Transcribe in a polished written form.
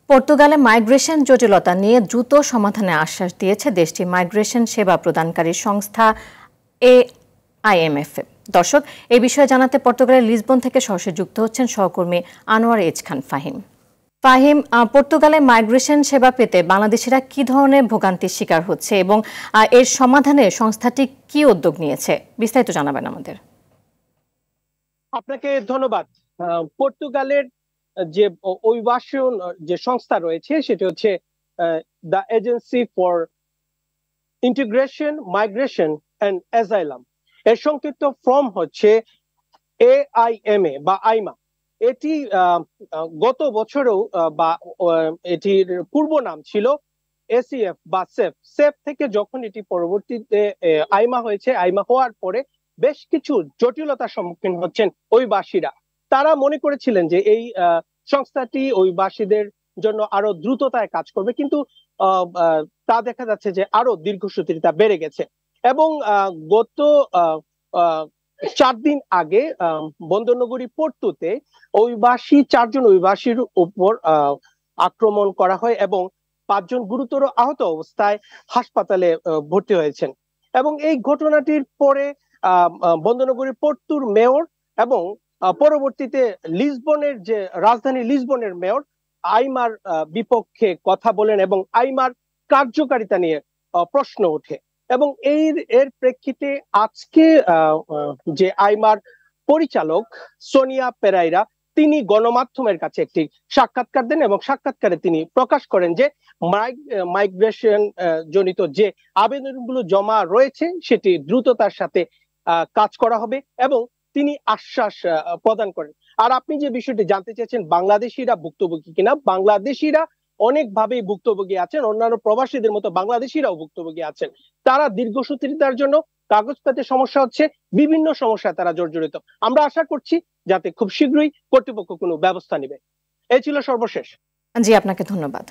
পর্তুগালে মাইগ্রেশন জটিলতা নিয়ে দ্রুত সমাধানের আশ্বাস দিয়েছে দেশটির মাইগ্রেশন সেবা প্রদানকারী সংস্থা AIMF। দর্শক, এই বিষয়ে জানাতে পর্তুগালের লিসবন থেকে সরাসরি যুক্ত হচ্ছেন সহকর্মী আনোয়ার এইচ খান ফাহিম। পর্তুগালে মাইগ্রেশন সেবা পেতে বাংলাদেশিরা কি ধরনের ভোগান্তির শিকার হচ্ছে এবং এর সমাধানে সংস্থাটি কি উদ্যোগ নিয়েছে, বিস্তারিত জানাবেন আমাদের। আপনাকে ধন্যবাদ। পর্তুগালের যে অভিবাসন যে সংস্থা রয়েছে সেটি হচ্ছে the agency for integration, migration and asylum. এর সংক্ষিপ্ত ফর্ম হচ্ছে AIMA বা আইমা। এটি গত বছরেও বা এটির পূর্ব নাম ছিল ACF বা সেফ থেকে যখন এটি পরবর্তীতে আইমা হয়েছে, আইমা হওয়ার পরে বেশ কিছু জটিলতার সম্মুখীন হচ্ছেন অভিবাসীরা। তারা মনে করেছিলেন যে এই সংস্থাটি অভিবাসীদের জন্য আরো দ্রুততায় কাজ করবে, কিন্তু তা দেখা যাচ্ছে যে আরো দীর্ঘসূত্রিতা বেড়ে গেছে। এবং গত 4 দিন আগে বন্দরনগরী পোর্তুতে 4 জন অভিবাসীর উপর আক্রমণ করা হয় এবং 5 জন গুরুতর আহত অবস্থায় হাসপাতালে ভর্তি হয়েছেন। এবং এই ঘটনাটির পরে বন্দরনগরী পোর্তুর মেয়র এবং পরবর্তীতে লিসবনের যে রাজধানী লিসবনের মেয়র আইমার বিপক্ষে কথা বলেন এবং আইমার কার্যকারিতা নিয়ে প্রশ্ন ওঠে। এবং এর প্রেক্ষিতে আজকে যে আইমার পরিচালক সোনিয়া পেরাইরা তিনি গণমাধ্যমের কাছে একটি সাক্ষাৎকার দেন এবং সাক্ষাৎকারে তিনি প্রকাশ করেন যে মাইগ্রেশন জনিত যে আবেদনগুলো জমা রয়েছে সেটি দ্রুততার সাথে কাজ করা হবে এবং তিনি আশ্বাস প্রদান করেন। আর আপনি যে বিষয়টি জানতে চেয়েছেন বাংলাদেশিরা ভুক্তভোগী কিনা, বাংলাদেশিরা অনেকভাবেই ভুক্তভোগী আছেন, অন্যান্য প্রবাসীদের মতো বাংলাদেশিরাও ভুক্তভোগী আছেন। তারা দীর্ঘসূত্রিতার জন্য কাগজপত্রের সমস্যা হচ্ছে, বিভিন্ন সমস্যায় তারা জর্জরিত। আমরা আশা করছি যাতে খুব শীঘ্রই কর্তৃপক্ষ কোনো ব্যবস্থা নেবে। এই ছিল সর্বশেষ। জি, আপনাকে ধন্যবাদ।